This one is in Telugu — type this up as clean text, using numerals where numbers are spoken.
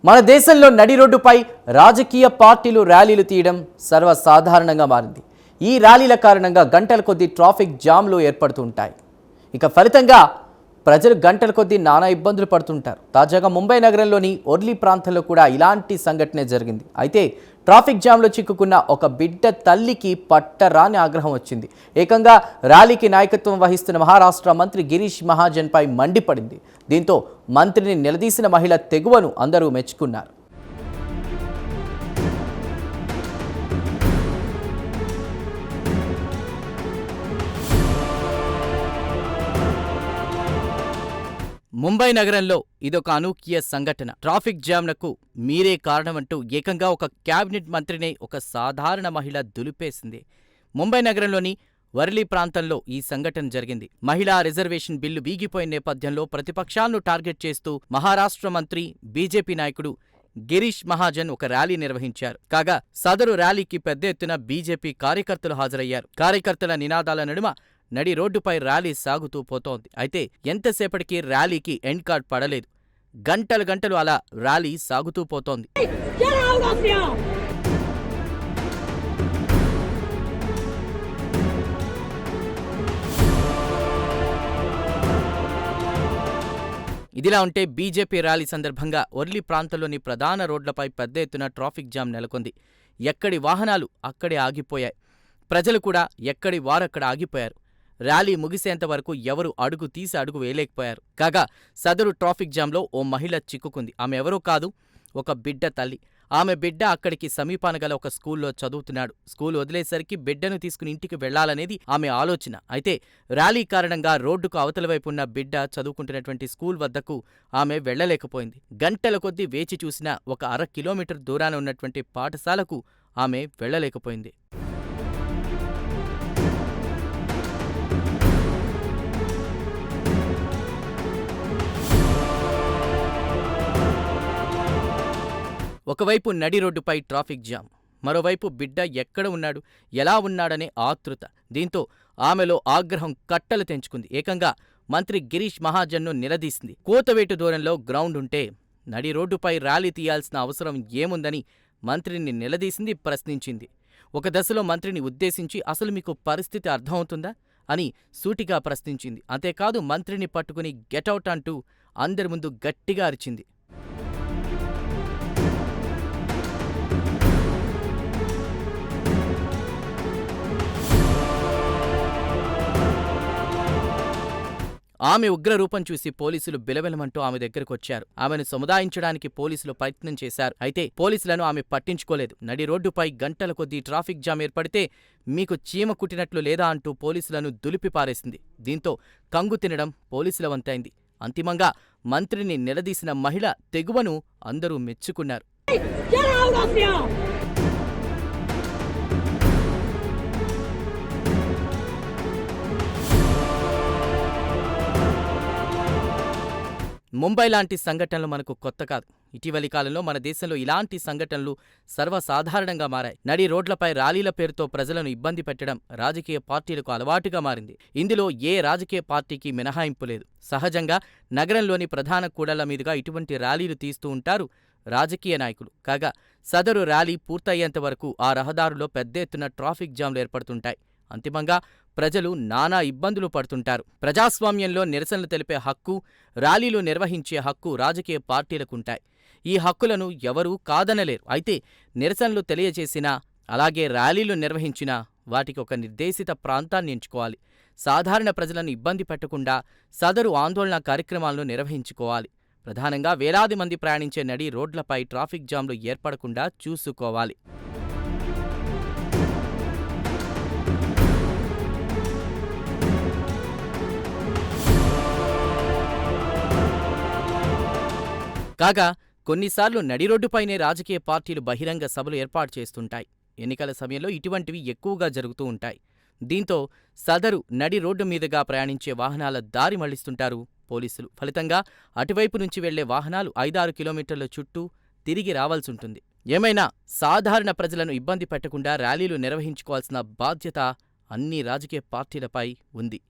మన దేశంలో నడి రోడ్డుపై రాజకీయ పార్టీలు ర్యాలీలు తీయడం సర్వసాధారణంగా మారింది. ఈ ర్యాలీల కారణంగా గంటల కొద్దీ ట్రాఫిక్ జామ్లు ఏర్పడుతుంటాయి. ఇక ఫలితంగా ప్రజలు గంటల కొద్దీ నానా ఇబ్బందులు పడుతుంటారు. తాజాగా ముంబై నగరంలోని ఒర్లీ ప్రాంతంలో కూడా ఇలాంటి సంఘటనే జరిగింది. అయితే ట్రాఫిక్ జామ్లో చిక్కుకున్న ఒక బిడ్డ తల్లికి పట్టరాని ఆగ్రహం వచ్చింది. ఏకంగా ర్యాలీకి నాయకత్వం వహిస్తున్న మహారాష్ట్ర మంత్రి గిరీష్ మహాజన్పై మండిపడింది. దీంతో మంత్రిని నిలదీసిన మహిళ తెగువను అందరూ మెచ్చుకున్నారు. ముంబై నగరంలో ఇదొక అనూహ్య సంఘటన. ట్రాఫిక్ జామ్లకు మీరే కారణమంటూ ఏకంగా ఒక క్యాబినెట్ మంత్రినే ఒక సాధారణ మహిళ దులిపేసింది. ముంబై నగరంలోని వర్లీ ప్రాంతంలో ఈ సంఘటన జరిగింది. మహిళా రిజర్వేషన్ బిల్లు వీగిపోయిన నేపథ్యంలో ప్రతిపక్షాలను టార్గెట్ చేస్తూ మహారాష్ట్ర మంత్రి బీజేపీ నాయకుడు గిరీష్ మహాజన్ ఒక ర్యాలీ నిర్వహించారు. కాగా సదరు ర్యాలీకి పెద్ద ఎత్తున బీజేపీ కార్యకర్తలు హాజరయ్యారు. కార్యకర్తల నినాదాల నడుమ నడి రోడ్డుపై ర్యాలీ సాగుతూ పోతోంది. అయితే ఎంతసేపటికి ర్యాలీకి ఎండ్ కార్డ్ పడలేదు. గంటలు గంటలు అలా ర్యాలీ సాగుతూ పోతోంది. ఇదిలా ఉంటే బీజేపీ ర్యాలీ సందర్భంగా ఒర్లీ ప్రాంతంలోని ప్రధాన రోడ్లపై పెద్ద ఎత్తున ట్రాఫిక్ జామ్ నెలకొంది. ఎక్కడి వాహనాలు అక్కడే ఆగిపోయాయి. ప్రజలు కూడా ఎక్కడి వారక్కడ ఆగిపోయారు. ర్యాలీ ముగిసేంత వరకు ఎవరు అడుగు తీసి అడుగు వేయలేకపోయారు. కాగా సదరు ట్రాఫిక్ జామ్లో ఓ మహిళ చిక్కుకుంది. ఆమె ఎవరో కాదు, ఒక బిడ్డ తల్లి. ఆమె బిడ్డ అక్కడికి సమీపాన గల ఒక స్కూల్లో చదువుతున్నాడు. స్కూల్ వదిలేసరికి బిడ్డను తీసుకుని ఇంటికి వెళ్లాలనేది ఆమె ఆలోచన. అయితే ర్యాలీ కారణంగా రోడ్డుకు అవతల వైపు ఉన్న బిడ్డ చదువుకుంటున్నటువంటి స్కూల్ వద్దకు ఆమె వెళ్లలేకపోయింది. గంటల కొద్దీ వేచి చూసినా ఒక 1/2 కిలోమీటర్ దూరాన ఉన్నటువంటి పాఠశాలకు ఆమె వెళ్లలేకపోయింది. ఒకవైపు నడి రోడ్డుపై ట్రాఫిక్ జామ్, మరోవైపు బిడ్డ ఎక్కడ ఉన్నాడు, ఎలా ఉన్నాడనే ఆతృత. దీంతో ఆమెలో ఆగ్రహం కట్టలు తెంచుకుంది. ఏకంగా మంత్రి గిరీష్ మహాజన్ను నిలదీసింది. కోతవేటు దూరంలో గ్రౌండ్ ఉంటే నడి రోడ్డుపై ర్యాలీ తీయాల్సిన అవసరం ఏముందని మంత్రిని నిలదీసింది, ప్రశ్నించింది. ఒక దశలో మంత్రిని ఉద్దేశించి అసలు మీకు పరిస్థితి అర్థమవుతుందా అని సూటిగా ప్రశ్నించింది. అంతేకాదు మంత్రిని పట్టుకుని గెటౌట్ అంటూ అందరి ముందు గట్టిగా అరిచింది. ఆమె ఉగ్రరూపం చూసి పోలీసులు బిలబిలమంటూ ఆమె దగ్గరకొచ్చారు. ఆమెను సముదాయించడానికి పోలీసులు ప్రయత్నం చేశారు. అయితే పోలీసులను ఆమె పట్టించుకోలేదు. నడి రోడ్డుపై గంటల కొద్దీ ట్రాఫిక్ జామ్ ఏర్పడితే మీకు చీమ కుట్టినట్లు లేదా అంటూ పోలీసులను దులిపి పారేసింది. దీంతో కంగు తినడం పోలీసుల వంతైంది. అంతిమంగా మంత్రిని నిలదీసిన మహిళ తెగువను అందరూ మెచ్చుకున్నారు. ముంబై లాంటి సంఘటనలు మనకు కొత్త కాదు. ఇటీవలి కాలంలో మన దేశంలో ఇలాంటి సంఘటనలు సర్వసాధారణంగా మారాయి. నడి రోడ్లపై ర్యాలీల పేరుతో ప్రజలను ఇబ్బంది పెట్టడం రాజకీయ పార్టీలకు అలవాటుగా మారింది. ఇందులో ఏ రాజకీయ పార్టీకి మినహాయింపు లేదు. సహజంగా నగరంలోని ప్రధాన కూడళ్ల మీదుగా ఇటువంటి ర్యాలీలు తీస్తూ ఉంటారు రాజకీయ నాయకులు. కాగా సదరు ర్యాలీ పూర్తయ్యేంత వరకు ఆ రహదారులో పెద్ద ఎత్తున ట్రాఫిక్ జామ్లు ఏర్పడుతుంటాయి. అంతిమంగా ప్రజలు నానా ఇబ్బందులు పడుతుంటారు. ప్రజాస్వామ్యంలో నిరసనలు తెలిపే హక్కు, ర్యాలీలు నిర్వహించే హక్కు రాజకీయ పార్టీలకుంటాయి. ఈ హక్కులను ఎవరూ కాదనలేరు. అయితే నిరసనలు తెలియజేసినా, అలాగే ర్యాలీలు నిర్వహించినా వాటికి ఒక నిర్దేశిత ప్రాంతాన్ని ఎంచుకోవాలి. సాధారణ ప్రజలను ఇబ్బంది పెట్టకుండా సదరు ఆందోళన కార్యక్రమాలను నిర్వహించుకోవాలి. ప్రధానంగా వేలాది మంది ప్రయాణించే నడి రోడ్లపై ట్రాఫిక్ జామ్లు ఏర్పడకుండా చూసుకోవాలి. కాగా కొన్నిసార్లు నడి రోడ్డుపైనే రాజకీయ పార్టీలు బహిరంగ సభలు ఏర్పాటు చేస్తుంటాయి. ఎన్నికల సమయంలో ఇటువంటివి ఎక్కువగా జరుగుతూ ఉంటాయి. దీంతో సదరు నడి రోడ్డు మీదుగా ప్రయాణించే వాహనాల దారి మళ్లిస్తుంటారు పోలీసులు. ఫలితంగా అటువైపు నుంచి వెళ్లే వాహనాలు 5-6 కిలోమీటర్ల చుట్టూ తిరిగి రావాల్సుంటుంది. ఏమైనా సాధారణ ప్రజలను ఇబ్బంది పెట్టకుండా ర్యాలీలు నిర్వహించుకోవాల్సిన బాధ్యత అన్ని రాజకీయ పార్టీలపై ఉంది.